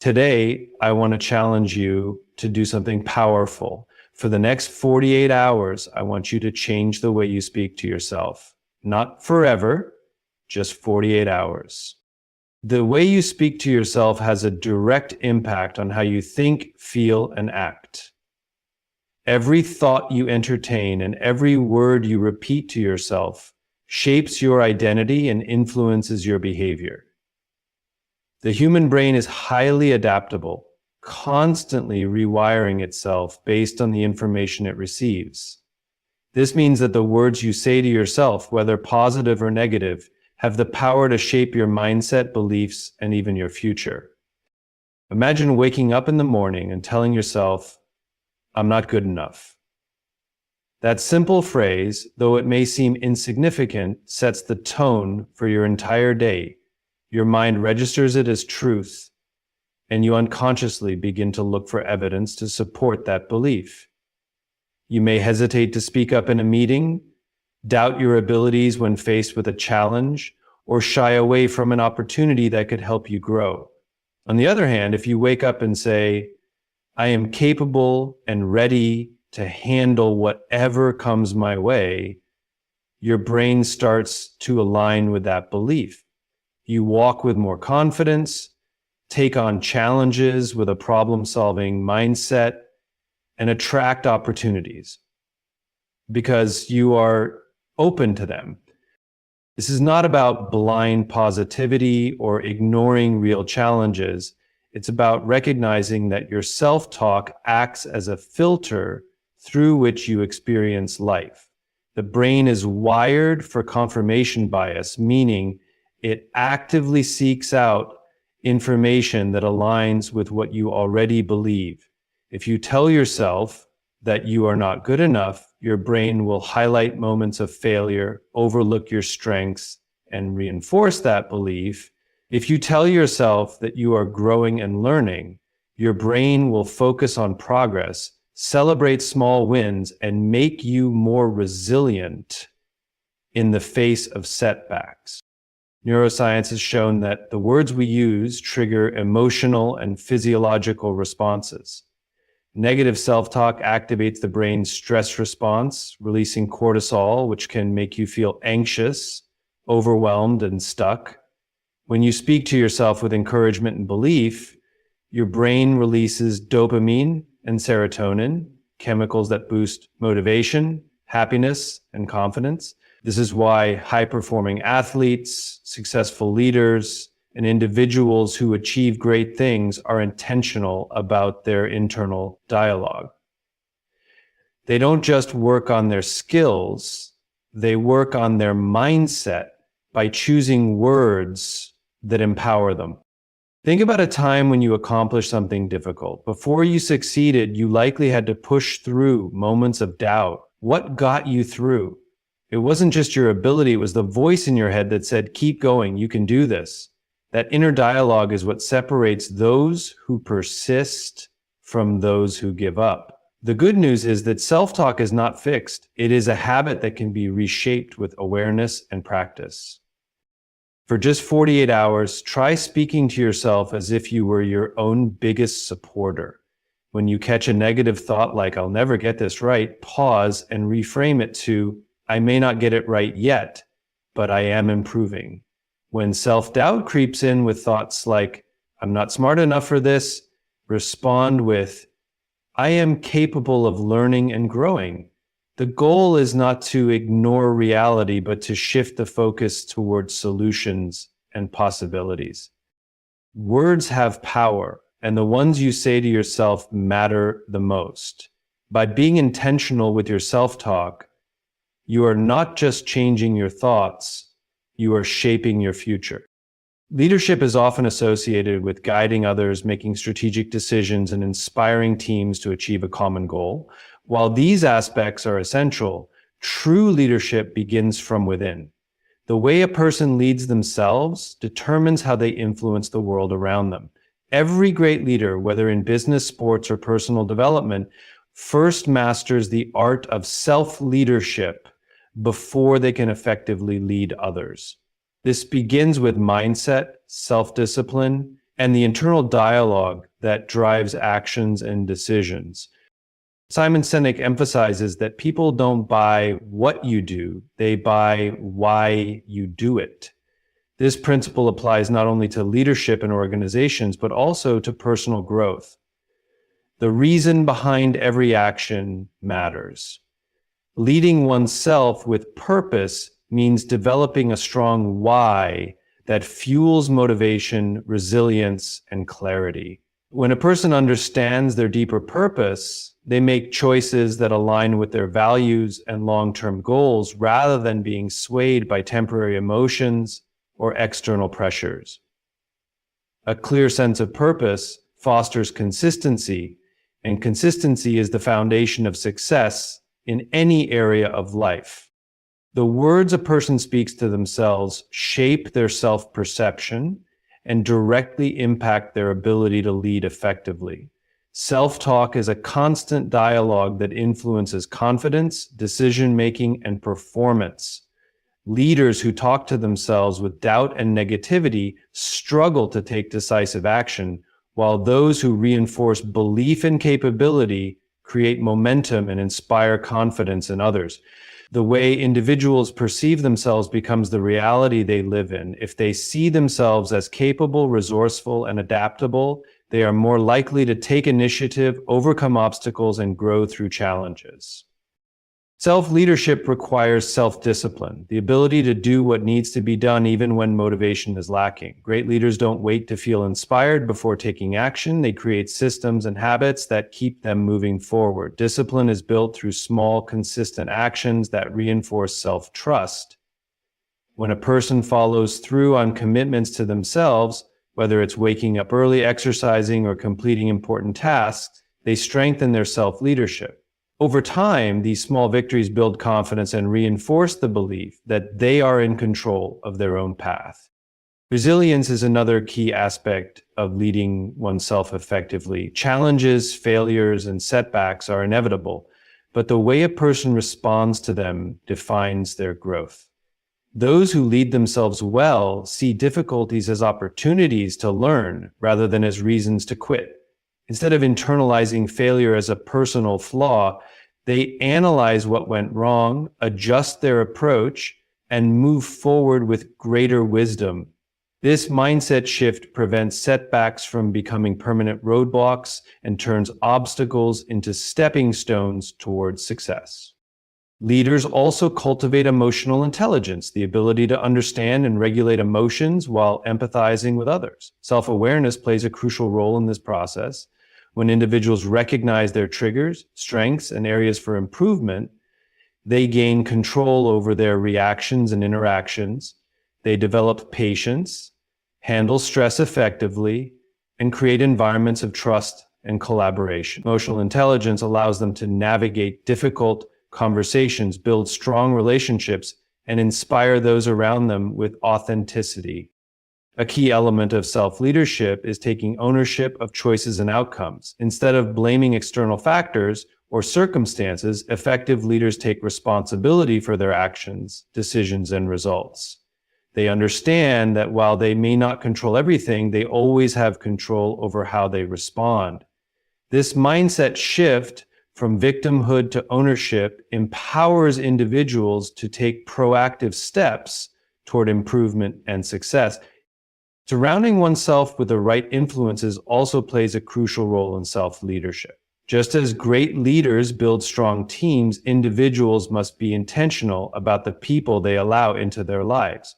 Today, I want to challenge you to do something powerful. For the next 48 hours, I want you to change the way you speak to yourself. Not forever, just 48 hours. The way you speak to yourself has a direct impact on how you think, feel, and act. Every thought you entertain and every word you repeat to yourself shapes your identity and influences your behavior. The human brain is highly adaptable, constantly rewiring itself based on the information it receives. This means that the words you say to yourself, whether positive or negative, have the power to shape your mindset, beliefs, and even your future. Imagine waking up in the morning and telling yourself, "I'm not good enough." That simple phrase, though it may seem insignificant, sets the tone for your entire day. Your mind registers it as truth, and you unconsciously begin to look for evidence to support that belief. You may hesitate to speak up in a meeting, doubt your abilities when faced with a challenge, or shy away from an opportunity that could help you grow. On the other hand, if you wake up and say, "I am capable and ready to handle whatever comes my way," your brain starts to align with that belief. You walk with more confidence, take on challenges with a problem-solving mindset, and attract opportunities because you are open to them. This is not about blind positivity or ignoring real challenges. It's about recognizing that your self-talk acts as a filter through which you experience life. The brain is wired for confirmation bias, meaning it actively seeks out information that aligns with what you already believe. If you tell yourself that you are not good enough, your brain will highlight moments of failure, overlook your strengths, and reinforce that belief. If you tell yourself that you are growing and learning, your brain will focus on progress, celebrate small wins, and make you more resilient in the face of setbacks. Neuroscience has shown that the words we use trigger emotional and physiological responses. Negative self-talk activates the brain's stress response, releasing cortisol, which can make you feel anxious, overwhelmed, and stuck. When you speak to yourself with encouragement and belief, your brain releases dopamine and serotonin, chemicals that boost motivation, happiness, and confidence. This is why high-performing athletes, successful leaders, and individuals who achieve great things are intentional about their internal dialogue. They don't just work on their skills, they work on their mindset by choosing words that empower them. Think about a time when you accomplished something difficult. Before you succeeded, you likely had to push through moments of doubt. What got you through? It wasn't just your ability, it was the voice in your head that said, "Keep going, you can do this." That inner dialogue is what separates those who persist from those who give up. The good news is that self-talk is not fixed. It is a habit that can be reshaped with awareness and practice. For just 48 hours, try speaking to yourself as if you were your own biggest supporter. When you catch a negative thought like, "I'll never get this right," pause and reframe it to, "I may not get it right yet, but I am improving." When self-doubt creeps in with thoughts like, "I'm not smart enough for this," respond with, "I am capable of learning and growing." The goal is not to ignore reality, but to shift the focus towards solutions and possibilities. Words have power, and the ones you say to yourself matter the most. By being intentional with your self-talk, you are not just changing your thoughts, you are shaping your future. Leadership is often associated with guiding others, making strategic decisions, and inspiring teams to achieve a common goal. While these aspects are essential, true leadership begins from within. The way a person leads themselves determines how they influence the world around them. Every great leader, whether in business, sports, or personal development, first masters the art of self-leadership before they can effectively lead others. This begins with mindset, self-discipline, and the internal dialogue that drives actions and decisions. Simon Sinek emphasizes that people don't buy what you do, they buy why you do it. This principle applies not only to leadership and organizations, but also to personal growth. The reason behind every action matters. Leading oneself with purpose means developing a strong why that fuels motivation, resilience, and clarity. When a person understands their deeper purpose, they make choices that align with their values and long-term goals rather than being swayed by temporary emotions or external pressures. A clear sense of purpose fosters consistency, and consistency is the foundation of success in any area of life. The words a person speaks to themselves shape their self-perception and directly impact their ability to lead effectively. Self-talk is a constant dialogue that influences confidence, decision-making, and performance. Leaders who talk to themselves with doubt and negativity struggle to take decisive action, while those who reinforce belief and capability create momentum and inspire confidence in others. The way individuals perceive themselves becomes the reality they live in. If they see themselves as capable, resourceful, and adaptable, they are more likely to take initiative, overcome obstacles, and grow through challenges. Self-leadership requires self-discipline, the ability to do what needs to be done even when motivation is lacking. Great leaders don't wait to feel inspired before taking action. They create systems and habits that keep them moving forward. Discipline is built through small, consistent actions that reinforce self-trust. When a person follows through on commitments to themselves, whether it's waking up early, exercising, or completing important tasks, they strengthen their self-leadership. Over time, these small victories build confidence and reinforce the belief that they are in control of their own path. Resilience is another key aspect of leading oneself effectively. Challenges, failures, and setbacks are inevitable, but the way a person responds to them defines their growth. Those who lead themselves well see difficulties as opportunities to learn rather than as reasons to quit. Instead of internalizing failure as a personal flaw, they analyze what went wrong, adjust their approach, and move forward with greater wisdom. This mindset shift prevents setbacks from becoming permanent roadblocks and turns obstacles into stepping stones towards success. Leaders also cultivate emotional intelligence, the ability to understand and regulate emotions while empathizing with others. Self-awareness plays a crucial role in this process. When individuals recognize their triggers, strengths, and areas for improvement, they gain control over their reactions and interactions. They develop patience, handle stress effectively, and create environments of trust and collaboration. Emotional intelligence allows them to navigate difficult conversations, build strong relationships, and inspire those around them with authenticity. A key element of self-leadership is taking ownership of choices and outcomes. Instead of blaming external factors or circumstances, effective leaders take responsibility for their actions, decisions, and results. They understand that while they may not control everything, they always have control over how they respond. This mindset shift from victimhood to ownership empowers individuals to take proactive steps toward improvement and success. Surrounding oneself with the right influences also plays a crucial role in self-leadership. Just as great leaders build strong teams, individuals must be intentional about the people they allow into their lives.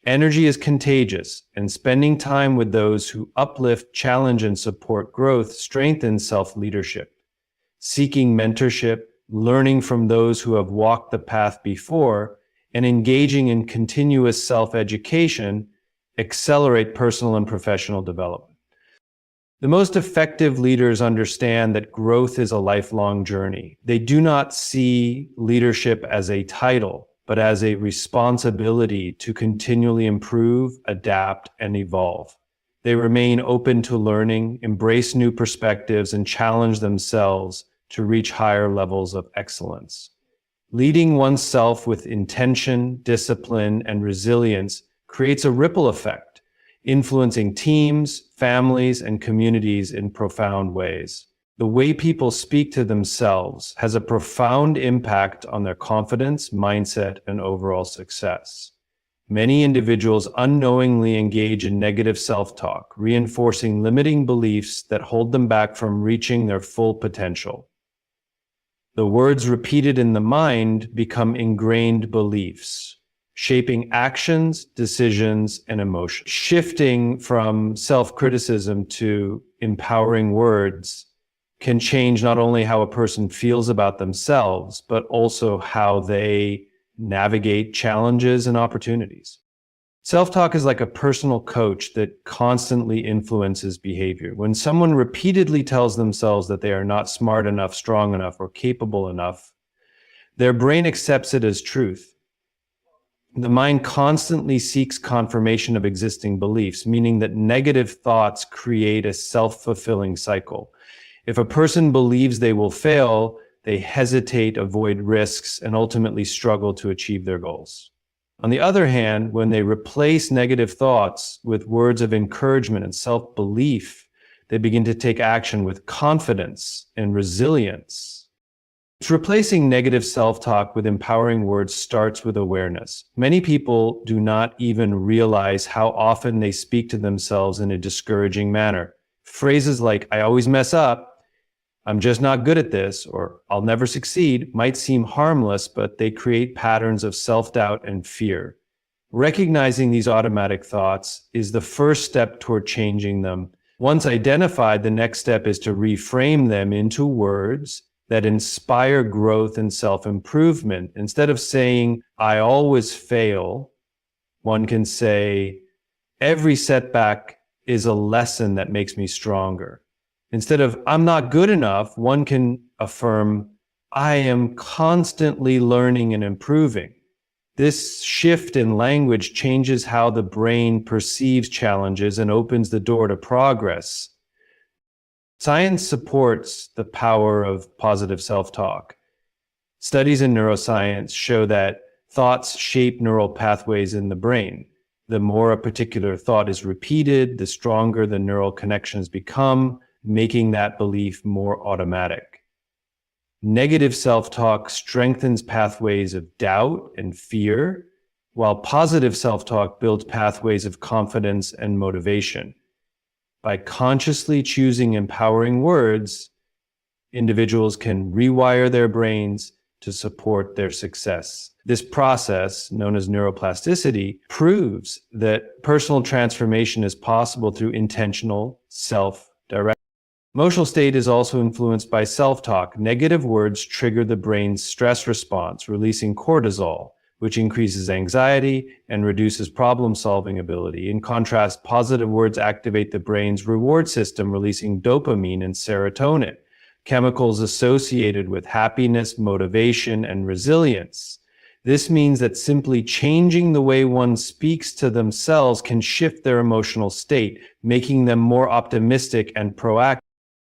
Energy is contagious, and spending time with those who uplift, challenge, and support growth strengthens self-leadership. Seeking mentorship, learning from those who have walked the path before, and engaging in continuous self-education accelerate personal and professional development. The most effective leaders understand that growth is a lifelong journey. They do not see leadership as a title, but as a responsibility to continually improve, adapt, and evolve. They remain open to learning, embrace new perspectives, and challenge themselves to reach higher levels of excellence. Leading oneself with intention, discipline, and resilience creates a ripple effect. influencing teams, families, and communities in profound ways. The way people speak to themselves has a profound impact on their confidence, mindset, and overall success. Many individuals unknowingly engage in negative self-talk, reinforcing limiting beliefs that hold them back from reaching their full potential. The words repeated in the mind become ingrained beliefs, shaping actions, decisions, and emotions. Shifting from self-criticism to empowering words can change not only how a person feels about themselves, but also how they navigate challenges and opportunities. Self-talk is like a personal coach that constantly influences behavior. When someone repeatedly tells themselves that they are not smart enough, strong enough, or capable enough, their brain accepts it as truth. The mind constantly seeks confirmation of existing beliefs, meaning that negative thoughts create a self-fulfilling cycle. If a person believes they will fail, they hesitate, avoid risks, and ultimately struggle to achieve their goals. On the other hand, when they replace negative thoughts with words of encouragement and self-belief, they begin to take action with confidence and resilience. Replacing negative self-talk with empowering words starts with awareness. Many people do not even realize how often they speak to themselves in a discouraging manner. Phrases like, "I always mess up," "I'm just not good at this," or "I'll never succeed" might seem harmless, but they create patterns of self-doubt and fear. Recognizing these automatic thoughts is the first step toward changing them. Once identified, the next step is to reframe them into words that inspire growth and self-improvement. Instead of saying, "I always fail," one can say, "Every setback is a lesson that makes me stronger." Instead of "I'm not good enough," one can affirm, "I am constantly learning and improving." This shift in language changes how the brain perceives challenges and opens the door to progress. Science supports the power of positive self-talk. Studies in neuroscience show that thoughts shape neural pathways in the brain. The more a particular thought is repeated, the stronger the neural connections become, making that belief more automatic. Negative self-talk strengthens pathways of doubt and fear, while positive self-talk builds pathways of confidence and motivation. By consciously choosing empowering words, individuals can rewire their brains to support their success. This process, known as neuroplasticity, proves that personal transformation is possible through intentional self-direction. Emotional state is also influenced by self-talk. Negative words trigger the brain's stress response, releasing cortisol, which increases anxiety and reduces problem-solving ability. In contrast, positive words activate the brain's reward system, releasing dopamine and serotonin, chemicals associated with happiness, motivation, and resilience. This means that simply changing the way one speaks to themselves can shift their emotional state, making them more optimistic and proactive.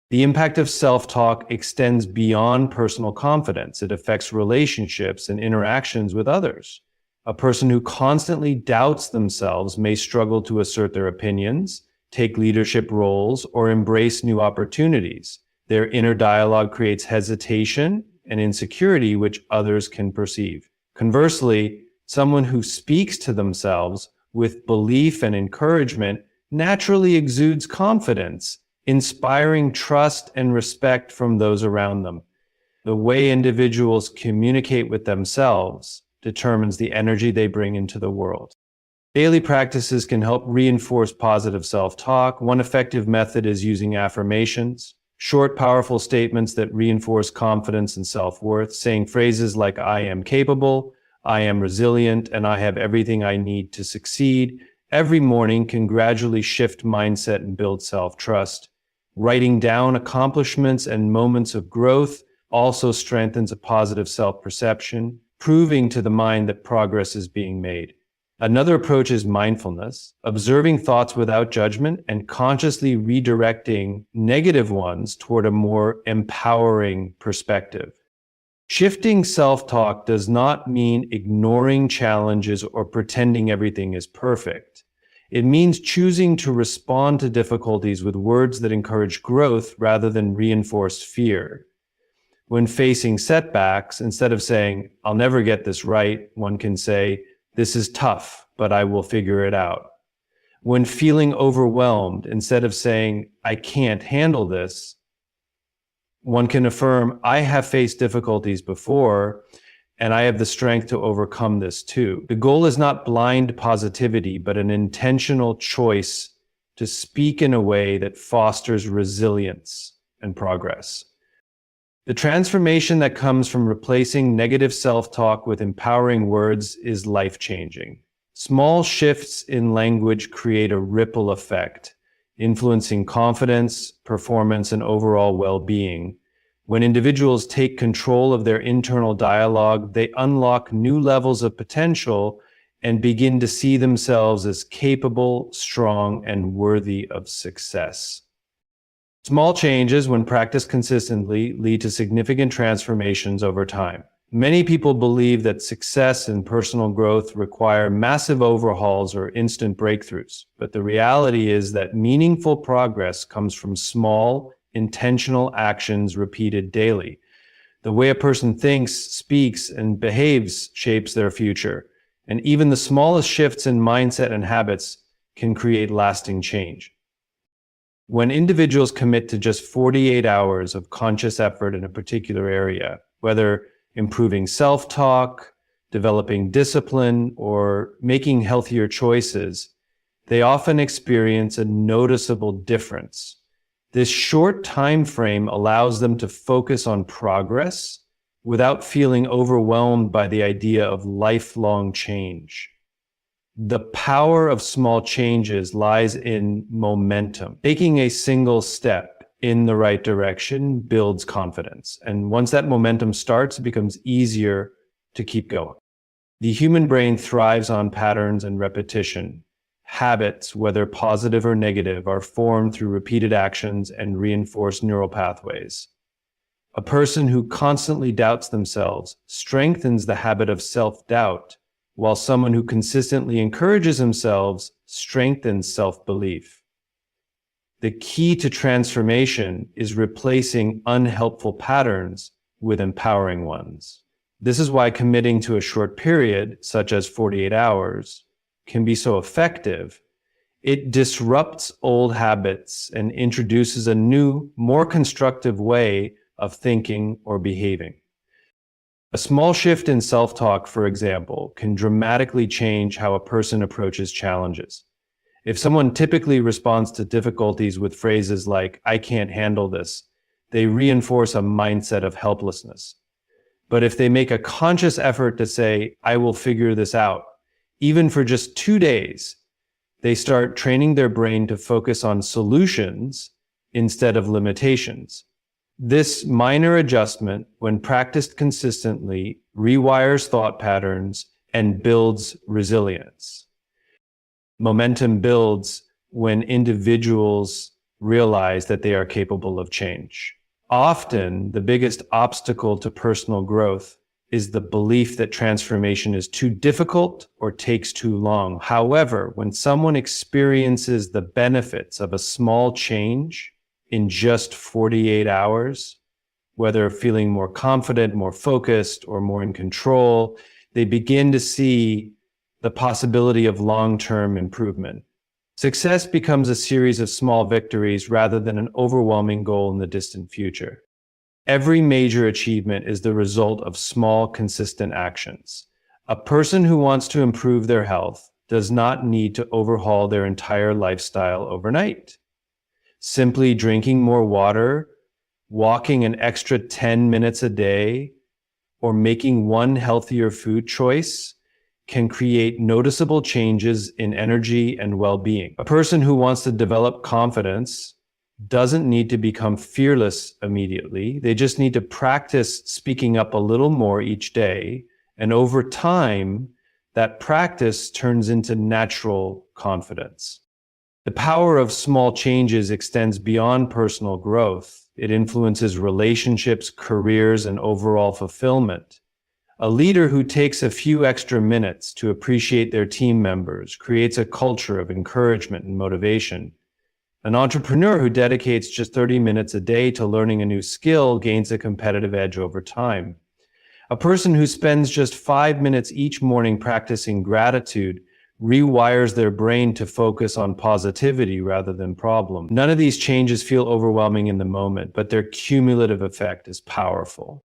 The impact of self-talk extends beyond personal confidence. It affects relationships and interactions with others. A person who constantly doubts themselves may struggle to assert their opinions, take leadership roles, or embrace new opportunities. Their inner dialogue creates hesitation and insecurity, which others can perceive. Conversely, someone who speaks to themselves with belief and encouragement naturally exudes confidence, inspiring trust and respect from those around them. The way individuals communicate with themselves determines the energy they bring into the world. Daily practices can help reinforce positive self-talk. One effective method is using affirmations, short, powerful statements that reinforce confidence and self-worth, saying phrases like "I am capable," "I am resilient," and "I have everything I need to succeed" every morning can gradually shift mindset and build self-trust. Writing down accomplishments and moments of growth also strengthens a positive self-perception, proving to the mind that progress is being made. Another approach is mindfulness, observing thoughts without judgment and consciously redirecting negative ones toward a more empowering perspective. Shifting self-talk does not mean ignoring challenges or pretending everything is perfect. It means choosing to respond to difficulties with words that encourage growth rather than reinforce fear. When facing setbacks, instead of saying, "I'll never get this right," one can say, "This is tough, but I will figure it out." When feeling overwhelmed, instead of saying, "I can't handle this," one can affirm, "I have faced difficulties before, and I have the strength to overcome this too." The goal is not blind positivity, but an intentional choice to speak in a way that fosters resilience and progress. The transformation that comes from replacing negative self-talk with empowering words is life-changing. Small shifts in language create a ripple effect, influencing confidence, performance, and overall well-being. When individuals take control of their internal dialogue, they unlock new levels of potential and begin to see themselves as capable, strong, and worthy of success. Small changes, when practiced consistently, lead to significant transformations over time. Many people believe that success and personal growth require massive overhauls or instant breakthroughs, but the reality is that meaningful progress comes from small, intentional actions repeated daily. The way a person thinks, speaks, and behaves shapes their future, and even the smallest shifts in mindset and habits can create lasting change. When individuals commit to just 48 hours of conscious effort in a particular area, whether improving self-talk, developing discipline, or making healthier choices, they often experience a noticeable difference. This short time frame allows them to focus on progress without feeling overwhelmed by the idea of lifelong change. The power of small changes lies in momentum. Taking a single step in the right direction builds confidence. And once that momentum starts, it becomes easier to keep going. The human brain thrives on patterns and repetition. Habits, whether positive or negative, are formed through repeated actions and reinforced neural pathways. A person who constantly doubts themselves strengthens the habit of self-doubt, while someone who consistently encourages themselves strengthens self-belief. The key to transformation is replacing unhelpful patterns with empowering ones. This is why committing to a short period, such as 48 hours, can be so effective. It disrupts old habits and introduces a new, more constructive way of thinking or behaving. A small shift in self-talk, for example, can dramatically change how a person approaches challenges. If someone typically responds to difficulties with phrases like, "I can't handle this," they reinforce a mindset of helplessness. But if they make a conscious effort to say, "I will figure this out," even for just 2 days, they start training their brain to focus on solutions instead of limitations. This minor adjustment, when practiced consistently, rewires thought patterns and builds resilience. Momentum builds when individuals realize that they are capable of change. Often, the biggest obstacle to personal growth is the belief that transformation is too difficult or takes too long. However, when someone experiences the benefits of a small change in just 48 hours, whether feeling more confident, more focused, or more in control, they begin to see the possibility of long-term improvement. Success becomes a series of small victories rather than an overwhelming goal in the distant future. Every major achievement is the result of small, consistent actions. A person who wants to improve their health does not need to overhaul their entire lifestyle overnight. Simply drinking more water, walking an extra 10 minutes a day, or making one healthier food choice can create noticeable changes in energy and well-being. A person who wants to develop confidence doesn't need to become fearless immediately. They just need to practice speaking up a little more each day. And over time, that practice turns into natural confidence. The power of small changes extends beyond personal growth. It influences relationships, careers, and overall fulfillment. A leader who takes a few extra minutes to appreciate their team members creates a culture of encouragement and motivation. An entrepreneur who dedicates just 30 minutes a day to learning a new skill gains a competitive edge over time. A person who spends just 5 minutes each morning practicing gratitude rewires their brain to focus on positivity rather than problems. None of these changes feel overwhelming in the moment, but their cumulative effect is powerful.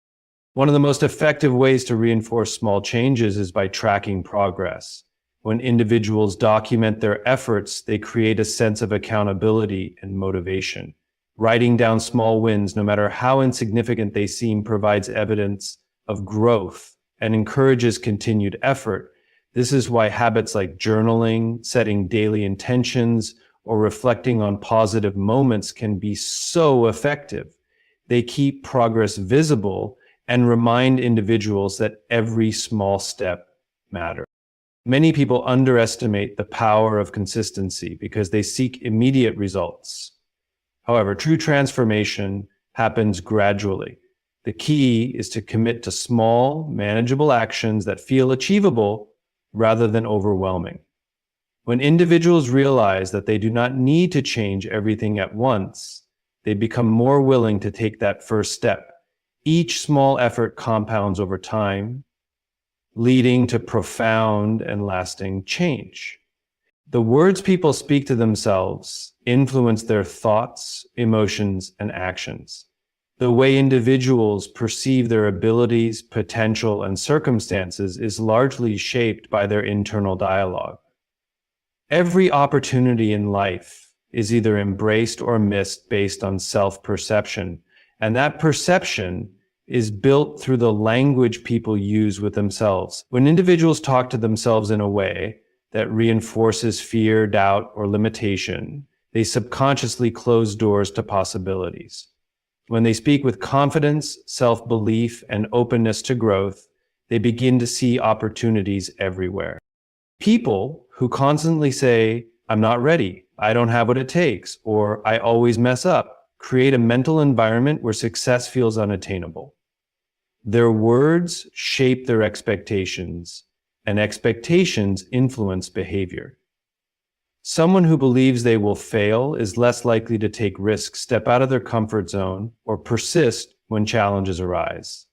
One of the most effective ways to reinforce small changes is by tracking progress. When individuals document their efforts, they create a sense of accountability and motivation. Writing down small wins, no matter how insignificant they seem, provides evidence of growth and encourages continued effort. This is why habits like journaling, setting daily intentions, or reflecting on positive moments can be so effective. They keep progress visible and remind individuals that every small step matters. Many people underestimate the power of consistency because they seek immediate results. However, true transformation happens gradually. The key is to commit to small, manageable actions that feel achievable rather than overwhelming. When individuals realize that they do not need to change everything at once, they become more willing to take that first step. Each small effort compounds over time, leading to profound and lasting change. The words people speak to themselves influence their thoughts, emotions, and actions. The way individuals perceive their abilities, potential, and circumstances is largely shaped by their internal dialogue. Every opportunity in life is either embraced or missed based on self-perception, and that perception is built through the language people use with themselves. When individuals talk to themselves in a way that reinforces fear, doubt, or limitation, they subconsciously close doors to possibilities. When they speak with confidence, self-belief, and openness to growth, they begin to see opportunities everywhere. People who constantly say, "I'm not ready, I don't have what it takes," or "I always mess up," create a mental environment where success feels unattainable. Their words shape their expectations, and expectations influence behavior. Someone who believes they will fail is less likely to take risks, step out of their comfort zone, or persist when challenges arise.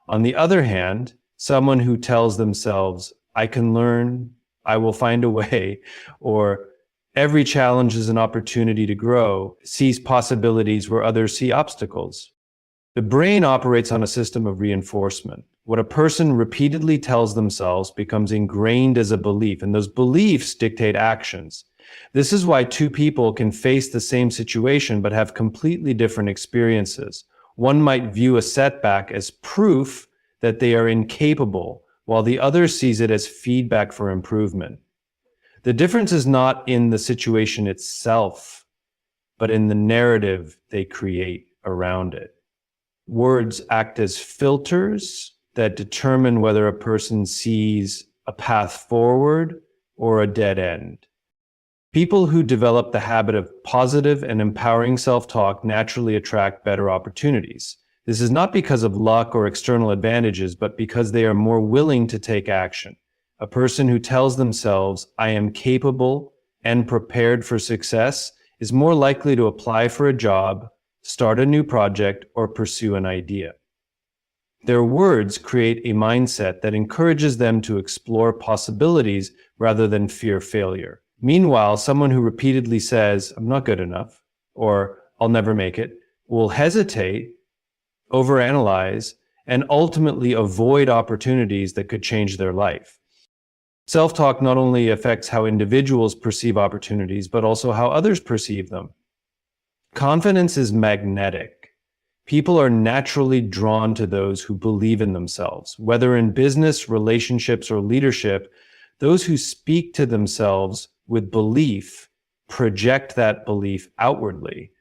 On the other hand, someone who tells themselves, "I can learn, I will find a way," or "every challenge is an opportunity to grow," sees possibilities where others see obstacles. The brain operates on a system of reinforcement. What a person repeatedly tells themselves becomes ingrained as a belief, and those beliefs dictate actions. This is why two people can face the same situation but have completely different experiences. One might view a setback as proof that they are incapable, while the other sees it as feedback for improvement. The difference is not in the situation itself, but in the narrative they create around it. Words act as filters that determine whether a person sees a path forward or a dead end. People who develop the habit of positive and empowering self-talk naturally attract better opportunities. This is not because of luck or external advantages, but because they are more willing to take action. A person who tells themselves, "I am capable and prepared for success," is more likely to apply for a job, start a new project, or pursue an idea. Their words create a mindset that encourages them to explore possibilities rather than fear failure. Meanwhile, someone who repeatedly says, "I'm not good enough," or "I'll never make it," will hesitate, overanalyze, and ultimately avoid opportunities that could change their life. Self-talk not only affects how individuals perceive opportunities, but also how others perceive them. Confidence is magnetic. People are naturally drawn to those who believe in themselves. Whether in business, relationships, or leadership, those who speak to themselves with belief project that belief outwardly.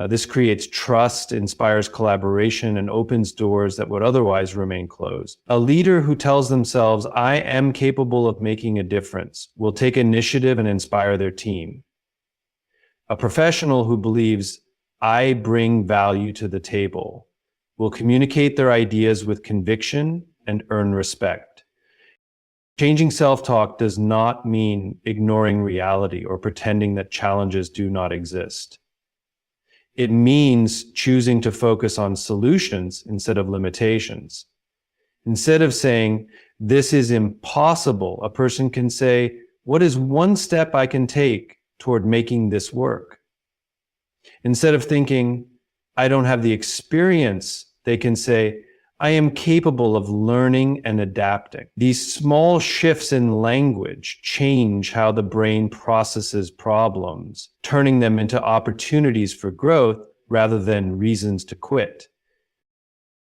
This creates trust, inspires collaboration, and opens doors that would otherwise remain closed. A leader who tells themselves, "I am capable of making a difference," will take initiative and inspire their team. A professional who believes, "I bring value to the table," will communicate their ideas with conviction and earn respect. Changing self-talk does not mean ignoring reality or pretending that challenges do not exist. It means choosing to focus on solutions instead of limitations. Instead of saying, "This is impossible," a person can say, "What is one step I can take toward making this work?" Instead of thinking, "I don't have the experience," they can say, "I am capable of learning and adapting." These small shifts in language change how the brain processes problems, turning them into opportunities for growth rather than reasons to quit.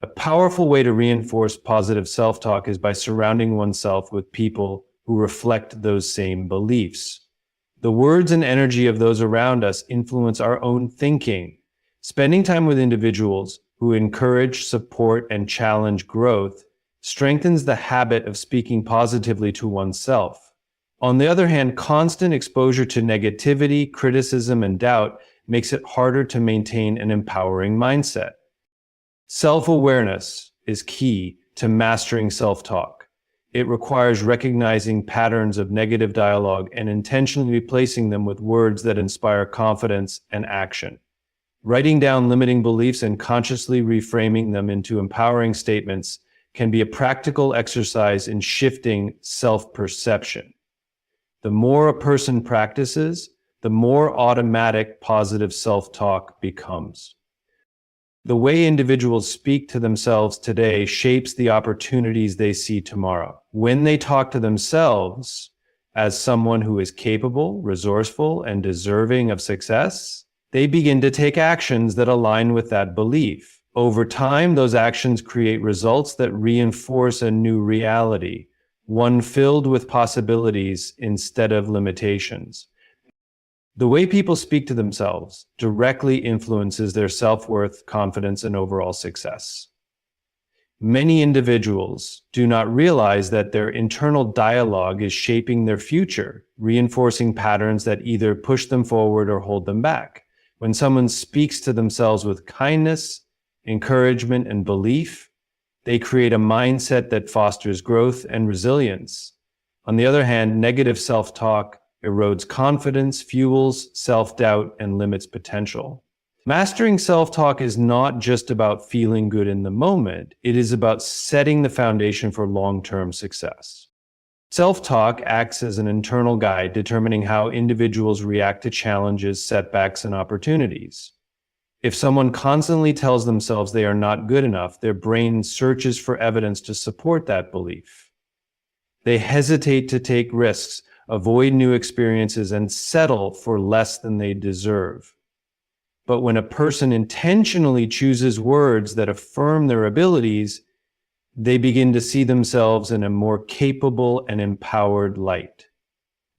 A powerful way to reinforce positive self-talk is by surrounding oneself with people who reflect those same beliefs. The words and energy of those around us influence our own thinking. Spending time with individuals who encourage, support, and challenge growth strengthens the habit of speaking positively to oneself. On the other hand, constant exposure to negativity, criticism, and doubt makes it harder to maintain an empowering mindset. Self-awareness is key to mastering self-talk. It requires recognizing patterns of negative dialogue and intentionally replacing them with words that inspire confidence and action. Writing down limiting beliefs and consciously reframing them into empowering statements can be a practical exercise in shifting self-perception. The more a person practices, the more automatic positive self-talk becomes. The way individuals speak to themselves today shapes the opportunities they see tomorrow. When they talk to themselves as someone who is capable, resourceful, and deserving of success, they begin to take actions that align with that belief. Over time, those actions create results that reinforce a new reality, one filled with possibilities instead of limitations. The way people speak to themselves directly influences their self-worth, confidence, and overall success. Many individuals do not realize that their internal dialogue is shaping their future, reinforcing patterns that either push them forward or hold them back. When someone speaks to themselves with kindness, encouragement, and belief, they create a mindset that fosters growth and resilience. On the other hand, negative self-talk erodes confidence, fuels self-doubt, and limits potential. Mastering self-talk is not just about feeling good in the moment. It is about setting the foundation for long-term success. Self-talk acts as an internal guide, determining how individuals react to challenges, setbacks, and opportunities. If someone constantly tells themselves they are not good enough, their brain searches for evidence to support that belief. They hesitate to take risks, avoid new experiences, and settle for less than they deserve. But when a person intentionally chooses words that affirm their abilities, they begin to see themselves in a more capable and empowered light.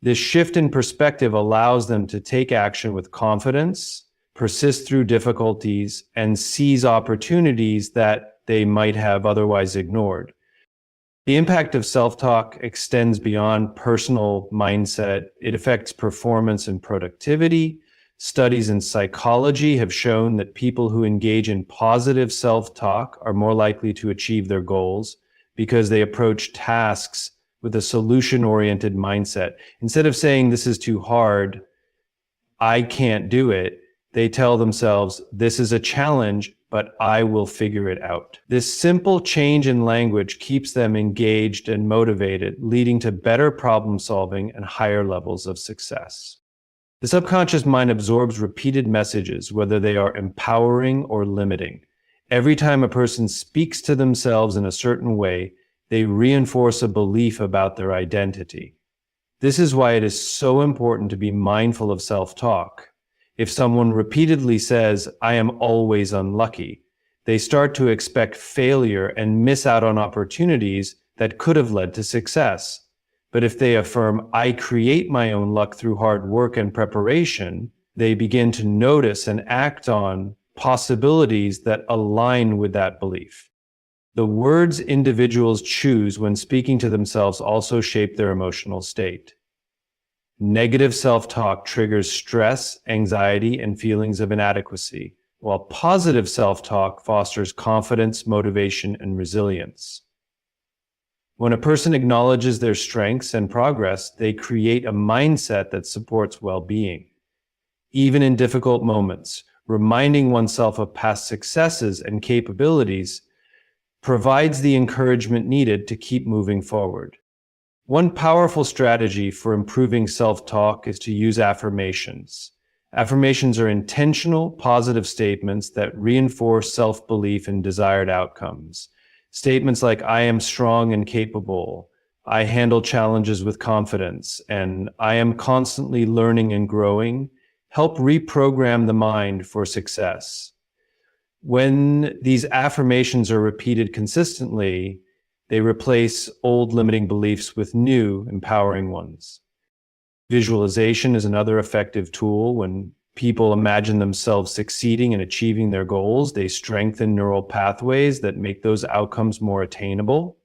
This shift in perspective allows them to take action with confidence, persist through difficulties, and seize opportunities that they might have otherwise ignored. The impact of self-talk extends beyond personal mindset. It affects performance and productivity. Studies in psychology have shown that people who engage in positive self-talk are more likely to achieve their goals because they approach tasks with a solution-oriented mindset. Instead of saying, "This is too hard, I can't do it," they tell themselves, "This is a challenge, but I will figure it out." This simple change in language keeps them engaged and motivated, leading to better problem solving and higher levels of success. The subconscious mind absorbs repeated messages, whether they are empowering or limiting. Every time a person speaks to themselves in a certain way, they reinforce a belief about their identity. This is why it is so important to be mindful of self-talk. If someone repeatedly says, "I am always unlucky," they start to expect failure and miss out on opportunities that could have led to success. But if they affirm, "I create my own luck through hard work and preparation," they begin to notice and act on possibilities that align with that belief. The words individuals choose when speaking to themselves also shape their emotional state. Negative self-talk triggers stress, anxiety, and feelings of inadequacy, while positive self-talk fosters confidence, motivation, and resilience. When a person acknowledges their strengths and progress, they create a mindset that supports well-being. Even in difficult moments, reminding oneself of past successes and capabilities provides the encouragement needed to keep moving forward. One powerful strategy for improving self-talk is to use affirmations. Affirmations are intentional, positive statements that reinforce self-belief in desired outcomes. Statements like, I am strong and capable, I handle challenges with confidence, and I am constantly learning and growing help reprogram the mind for success. When these affirmations are repeated consistently, they replace old limiting beliefs with new, empowering ones. Visualization is another effective tool. When people imagine themselves succeeding and achieving their goals, they strengthen neural pathways that make those outcomes more attainable.